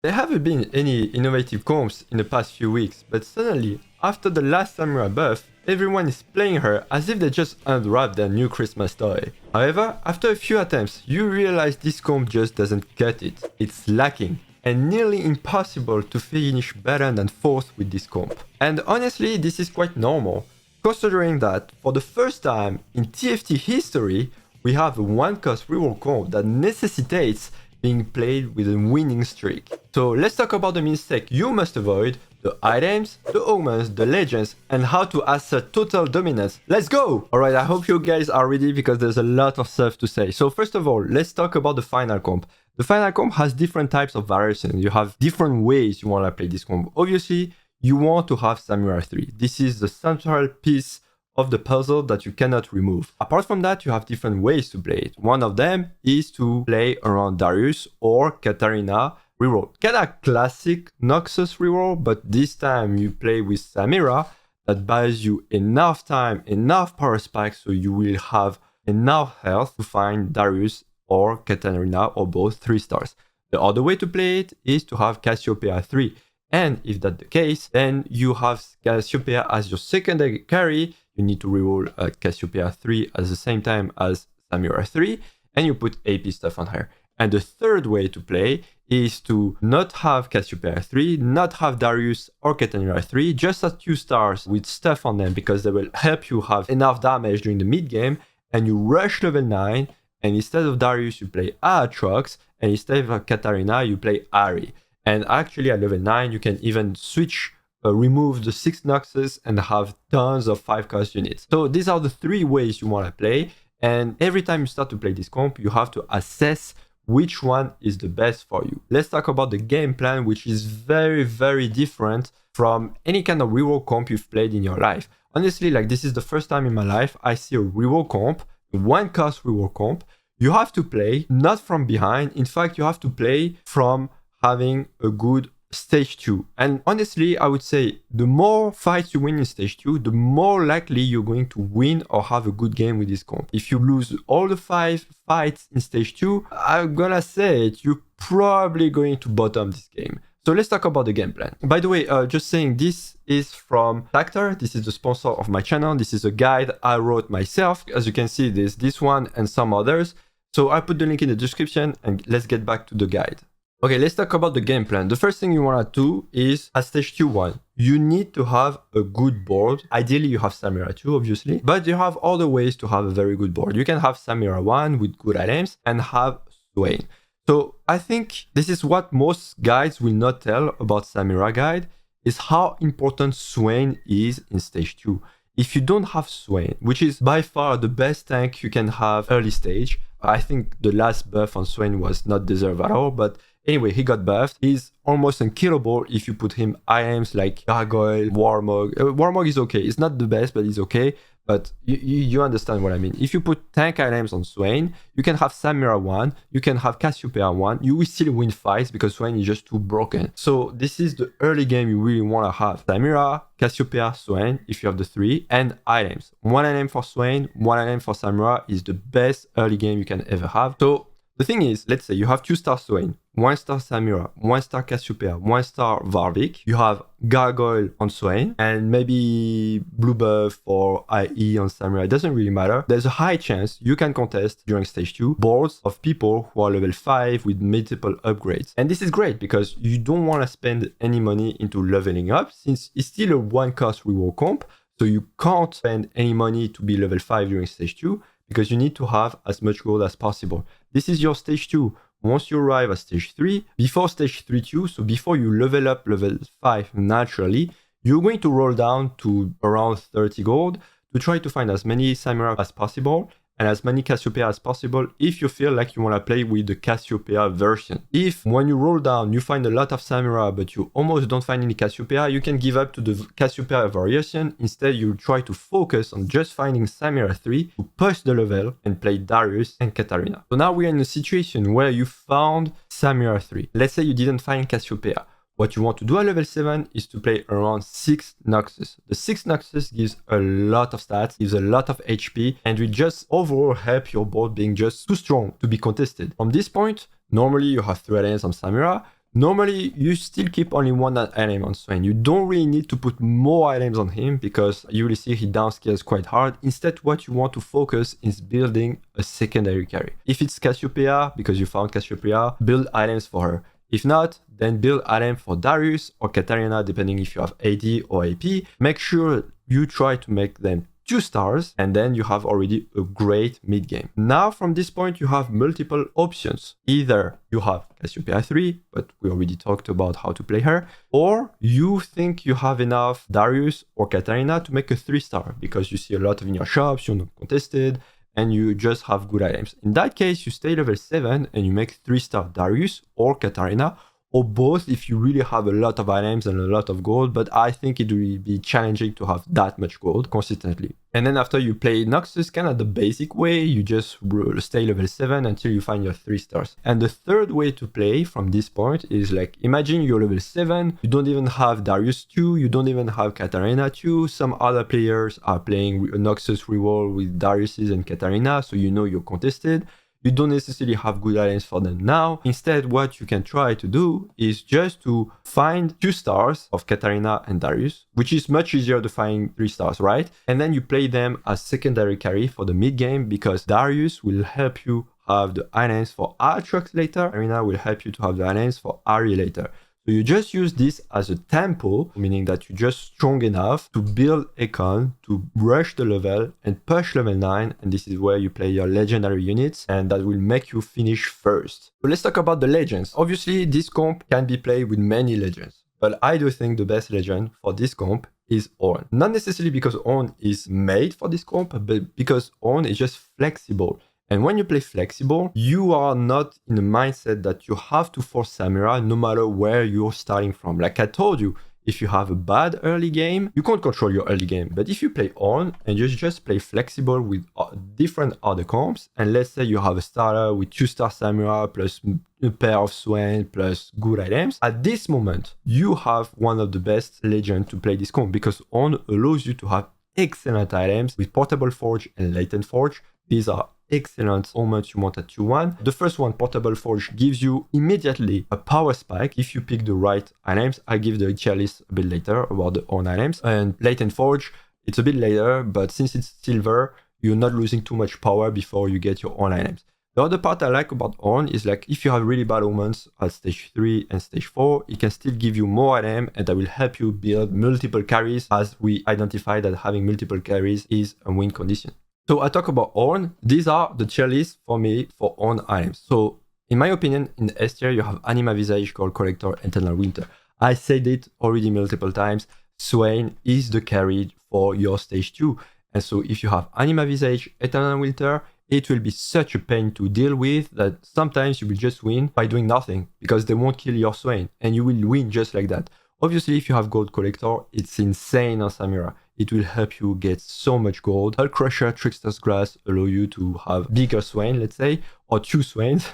There haven't been any innovative comps in the past few weeks, but suddenly, after the last Samira buff, everyone is playing her as if they just unwrapped their new Christmas toy. However, after a few attempts, you realize this comp just doesn't cut it. It's lacking, and nearly impossible to finish better than 4th with this comp. And honestly, this is quite normal, considering that for the first time in TFT history, we have a 1-cost reroll comp that necessitates being played with a winning streak. So let's talk about the mistake you must avoid, the items, the omens, the legends, and how to assert total dominance. Let's go! Alright, I hope you guys are ready because there's a lot of stuff to say. So first of all, let's talk about the final comp. The final comp has different types of variations. You have different ways you want to play this comp. Obviously, you want to have Samira 3. This is the central piece of the puzzle that you cannot remove. Apart from that, you have different ways to play it. One of them is to play around Darius or Katarina reroll. Kinda classic Noxus reroll, but this time you play with Samira that buys you enough time, enough power spikes, so you will have enough health to find Darius or Katarina or both 3 stars. The other way to play it is to have Cassiopeia 3. And if that's the case, then you have Cassiopeia as your secondary carry. You need to reroll Cassiopeia 3 at the same time as Samira 3, and you put AP stuff on her. And the third way to play is to not have Cassiopeia 3, not have Darius or Katarina 3, just at 2 stars with stuff on them because they will help you have enough damage during the mid game, and you rush level 9, and instead of Darius you play Aatrox, and instead of Katarina you play Ari. And actually at level 9 you can even switch remove the 6 Noxus and have tons of 5-cost units. So these are the 3 ways you want to play, and every time you start to play this comp, you have to assess which one is the best for you. Let's talk about the game plan, which is very, very different from any kind of reroll comp you've played in your life. Honestly, like this is the first time in my life I see a reroll comp, a 1-cost reroll comp. You have to play not from behind. In fact, you have to play from having a good stage 2. And honestly, I would say the more fights you win in stage 2, the more likely you're going to win or have a good game with this comp. If you lose all the 5 fights in stage 2, I'm gonna say it, you're probably going to bottom this game. So let's talk about the game plan. By the way, just saying, this is from Tacter. This is the sponsor of my channel. This is a guide I wrote myself. As you can see, there's this one and some others. So I put the link in the description, and let's get back to the guide. Okay, let's talk about the game plan. The first thing you want to do is, at stage 2-1, you need to have a good board. Ideally, you have Samira 2, obviously, but you have other ways to have a very good board. You can have Samira 1 with good items and have Swain. So I think this is what most guides will not tell about Samira guide, is how important Swain is in stage 2. If you don't have Swain, which is by far the best tank you can have early stage, I think the last buff on Swain was not deserved at all, but anyway, he got buffed. He's almost unkillable if you put him items like Gargoyle, Warmog. Warmog is okay. It's not the best, but he's okay. But you understand what I mean. If you put tank items on Swain, you can have Samira 1, you can have Cassiopeia 1. You will still win fights because Swain is just too broken. So this is the early game you really want to have. Samira, Cassiopeia, Swain, if you have the 3, and items. 1 item for Swain, 1 item for Samira is the best early game you can ever have. So the thing is, let's say you have 2-star Swain, 1-star Samira, 1-star Cassiopeia, 1-star Varvik. You have Gargoyle on Swain and maybe blue buff or IE on Samira. It doesn't really matter. There's a high chance you can contest during stage 2 boards of people who are level 5 with multiple upgrades. And this is great because you don't want to spend any money into leveling up since it's still a 1-cost reroll comp. So you can't spend any money to be level 5 during stage 2 because you need to have as much gold as possible. This is your stage 2. Once you arrive at stage 3, before stage 3-2, so before you level up level 5 naturally, you're going to roll down to around 30 gold to try to find as many Samira as possible and as many Cassiopeia as possible if you feel like you want to play with the Cassiopeia version. If when you roll down you find a lot of Samira but you almost don't find any Cassiopeia, you can give up to the Cassiopeia variation. Instead, you try to focus on just finding Samira 3 to push the level and play Darius and Katarina. So now we're in a situation where you found Samira 3. Let's say you didn't find Cassiopeia. What you want to do at level 7 is to play around 6 Noxus. The 6 Noxus gives a lot of stats, gives a lot of HP, and will just overall help your board being just too strong to be contested. From this point, normally you have 3 items on Samira, Normally, you still keep only one item on Swain. You don't really need to put more items on him because you will see he downscales quite hard. Instead, what you want to focus is building a secondary carry. If it's Cassiopeia, because you found Cassiopeia, build items for her. If not, then build items for Darius or Katarina, depending if you have AD or AP. Make sure you try to make them 2 stars, and then you have already a great mid game. Now from this point you have multiple options. Either you have Cassiopeia 3, but we already talked about how to play her, or you think you have enough Darius or Katarina to make a 3-star because you see a lot of in your shops, you're not contested, and you just have good items. In that case, you stay level 7 and you make 3-star Darius or Katarina, or both if you really have a lot of items and a lot of gold, but I think it will be challenging to have that much gold consistently. And then after you play Noxus kind of the basic way, you just stay level 7 until you find your 3 stars. And the third way to play from this point is like, imagine you're level 7, you don't even have Darius 2, you don't even have Katarina 2, some other players are playing Noxus Reroll with Dariuses and Katarina, so you know you're contested. You don't necessarily have good items for them now. Instead, what you can try to do is just to find 2 stars of Katarina and Darius, which is much easier to find 3 stars, right? And then you play them as secondary carry for the mid game because Darius will help you have the items for Aatrox later. Katarina will help you to have the items for Ari later. So you just use this as a tempo, meaning that you're just strong enough to build Econ, to rush the level and push level 9. And this is where you play your legendary units and that will make you finish first. So let's talk about the legends. Obviously, this comp can be played with many legends, but I do think the best legend for this comp is Ornn. Not necessarily because Ornn is made for this comp, but because Ornn is just flexible. And when you play flexible, you are not in a mindset that you have to force Samira no matter where you're starting from. Like I told you, if you have a bad early game, you can't control your early game. But if you play Ornn and you just play flexible with different other comps, and let's say you have a starter with 2-star Samira plus a pair of Swain plus good items, at this moment, you have one of the best legends to play this comp because Ornn allows you to have excellent items with Portable Forge and Latent Forge. These are excellent moments you want at 2-1. The first one, Portable Forge, gives you immediately a power spike if you pick the right items. I'll give the tier list a bit later about the own items. And Latent Forge, it's a bit later, but since it's silver, you're not losing too much power before you get your own items. The other part I like about Ornn is like if you have really bad moments at stage 3 and stage 4, it can still give you more item and that will help you build multiple carries, as we identify that having multiple carries is a win condition. So I talk about Ornn. These are the tier list for me for Ornn items. So in my opinion, in the S tier, you have Anima Visage, Gold Collector, Eternal Winter. I said it already multiple times. Swain is the carry for your stage 2. And so if you have Anima Visage, Eternal Winter, it will be such a pain to deal with that sometimes you will just win by doing nothing because they won't kill your Swain and you will win just like that. Obviously, if you have Gold Collector, it's insane on Samira. It will help you get so much gold. Hull Crusher, Trickster's Grass allow you to have bigger Swain, let's say, or 2 Swains.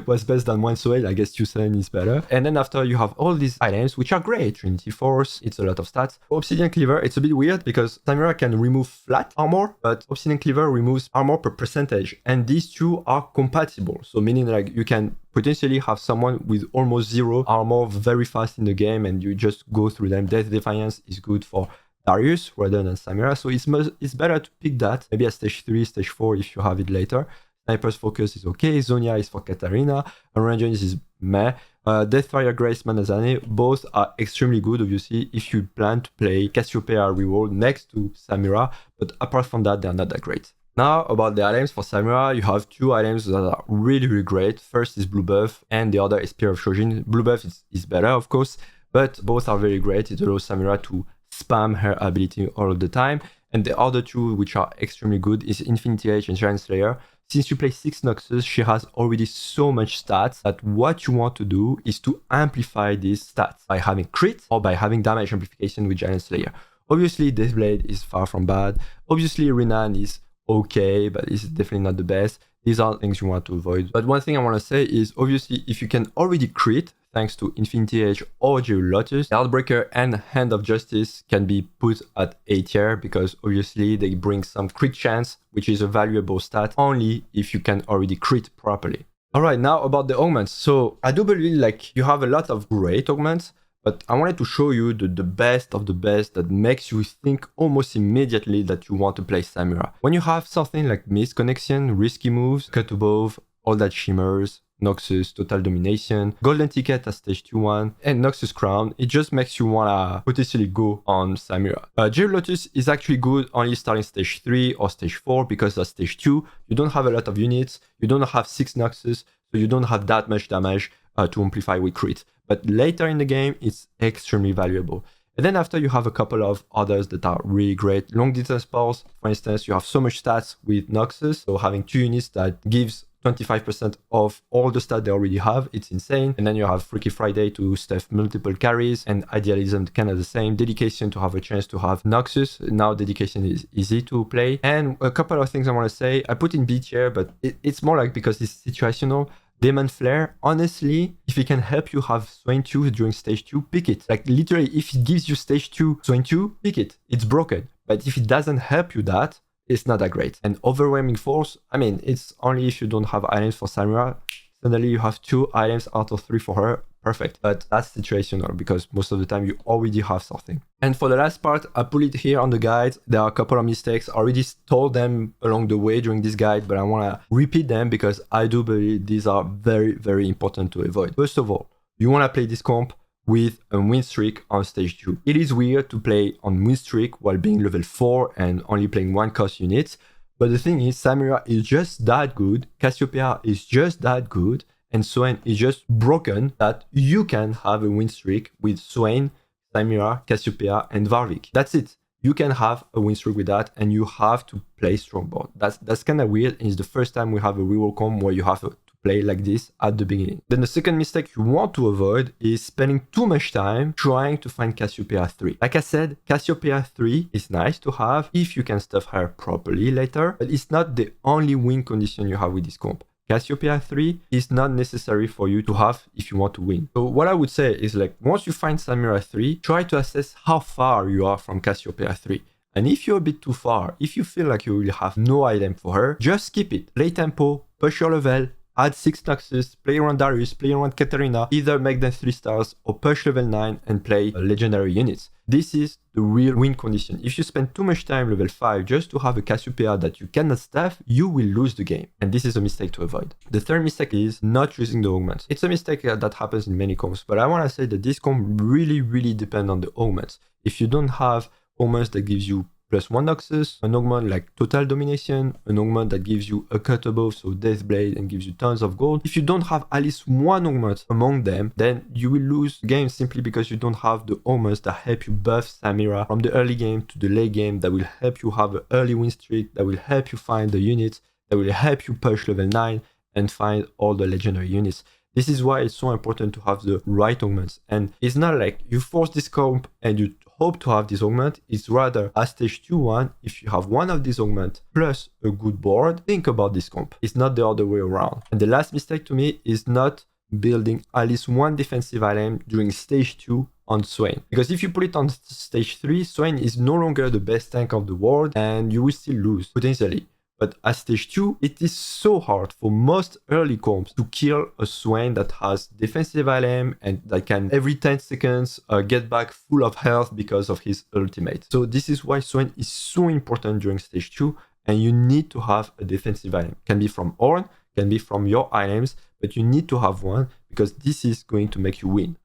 What's best than 1 Swain? I guess 2 Swain is better. And then after you have all these items, which are great. Trinity Force, it's a lot of stats. Obsidian Cleaver, it's a bit weird because Samira can remove flat armor, but Obsidian Cleaver removes armor per percentage. And these two are compatible. So meaning like you can potentially have someone with almost 0 armor very fast in the game and you just go through them. Death Defiance is good for Darius rather than Samira, so it's better to pick that maybe at stage 3, stage 4 if you have it later. Sniper's Focus is okay, Zonia is for Katarina, Arrangements is meh. Deathfire Grace, Manazane, both are extremely good obviously if you plan to play Cassiopeia Reroll next to Samira, but apart from that they're not that great. Now about the items for Samira, you have 2 items that are really great. First is Blue Buff and the other is Spear of Shojin. Blue Buff is better of course, but both are very great. It allows Samira to spam her ability all of the time. And the other 2 which are extremely good is Infinity Age and Giant Slayer. Since you play 6 Noxus, she has already so much stats that what you want to do is to amplify these stats by having crit or by having damage amplification with Giant Slayer. Obviously Deathblade is far from bad. Obviously Renan is okay, but it's definitely not the best. These are things you want to avoid. But one thing I want to say is obviously if you can already crit thanks to Infinity Age or Jewel Lotus, Heartbreaker and Hand of Justice can be put at A tier because obviously they bring some crit chance, which is a valuable stat only if you can already crit properly. Alright, now about the augments. So I do believe like you have a lot of great augments, but I wanted to show you the best of the best that makes you think almost immediately that you want to play Samira. When you have something like Mist Connection, Risky Moves, Cut Above, all that shimmers, Noxus, Total Domination, Golden Ticket as stage 2-1, and Noxus Crown, it just makes you wanna potentially go on Samira. Jewel Lotus is actually good only starting stage 3 or stage 4 because at stage 2, you don't have a lot of units, you don't have 6 Noxus, so you don't have that much damage to amplify with crit. But later in the game, it's extremely valuable. And then after you have a couple of others that are really great. Long distance pulse, for instance, you have so much stats with Noxus, so having 2 units that gives 25% of all the stats they already have, it's insane. And then you have Freaky Friday to stuff multiple carries, and Idealism kind of the same. Dedication to have a chance to have Noxus. Now Dedication is easy to play. And a couple of things I want to say. I put in B tier, but it's more like because it's situational. Demon Flare, honestly, if it can help you have Swain 2 during stage 2, pick it. Like literally, if it gives you stage 2 Swain 2, pick it. It's broken. But if it doesn't help you that, it's not that great. And Overwhelming Force, I mean, it's only if you don't have items for Samira. Suddenly you have 2 items out of 3 for her. Perfect. But that's situational because most of the time you already have something. And for the last part, I put it here on the guide. There are a couple of mistakes. I already told them along the way during this guide, but I want to repeat them because I do believe these are very, very important to avoid. First of all, you want to play this comp with a win streak on stage 2. It is weird to play on win streak while being level 4 and only playing 1 cost unit. But the thing is, Samira is just that good, Cassiopeia is just that good, and Swain is just broken that you can have a win streak with Swain, Samira, Cassiopeia, and Varvik. That's it. You can have a win streak with that, and you have to play strongboard. That's kind of weird. It's the first time we have a reroll comp where you have to play like this at the beginning. Then the second mistake you want to avoid is spending too much time trying to find Cassiopeia 3. Like I said, Cassiopeia 3 is nice to have if you can stuff her properly later, but it's not the only win condition you have with this comp. Cassiopeia 3 is not necessary for you to have if you want to win. So what I would say is like, once you find Samira 3, try to assess how far you are from Cassiopeia 3. And if you're a bit too far, if you feel like you will have no item for her, just skip it. Play tempo, push your level, add 6 Noxus, play around Darius, play around Katarina, either make them 3 stars or push level 9 and play legendary units. This is the real win condition. If you spend too much time level 5 just to have a Cassiopeia that you cannot staff, you will lose the game. And this is a mistake to avoid. The third mistake is not using the augments. It's a mistake that happens in many comps, but I want to say that this comp really depends on the augments. If you don't have augments that gives you +1 Noxus, an augment like Total Domination, an augment that gives you a Cut Above, so Deathblade, and gives you tons of gold. If you don't have at least one augment among them, then you will lose the game simply because you don't have the augments that help you buff Samira from the early game to the late game, that will help you have an early win streak, that will help you find the units, that will help you push level 9 and find all the legendary units. This is why it's so important to have the right augments. And it's not like you force this comp and you hope to have this augment. It's rather at stage 2-1, if you have one of these augments plus a good board, think about this comp. It's not the other way around. And the last mistake to me is not building at least one defensive item during stage 2 on Swain. Because if you put it on stage 3, Swain is no longer the best tank of the world and you will still lose potentially. But at stage 2, it is so hard for most early comps to kill a Swain that has defensive item and that can every 10 seconds get back full of health because of his ultimate. So this is why Swain is so important during stage 2 and you need to have a defensive item. Can be from Ornn, can be from your items, but you need to have one because this is going to make you win.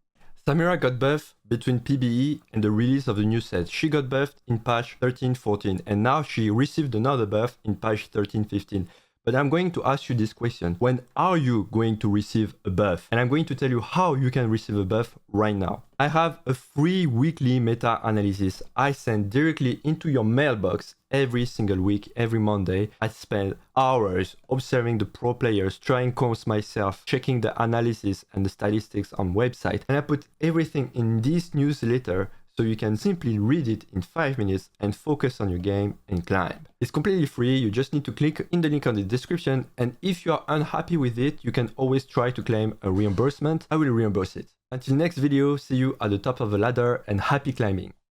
Samira got buffed between PBE and the release of the new set. She got buffed in patch 13.14 and now she received another buff in patch 13.15. But I'm going to ask you this question. When are you going to receive a buff? And I'm going to tell you how you can receive a buff right now. I have a free weekly meta analysis I send directly into your mailbox every single week, every Monday. I spend hours observing the pro players, trying comps myself, checking the analysis and the statistics on website. And I put everything in this newsletter so you can simply read it in 5 minutes and focus on your game and climb. It's completely free, you just need to click in the link on the description, and if you are unhappy with it, you can always try to claim a reimbursement. I will reimburse it. Until next video, see you at the top of the ladder and happy climbing.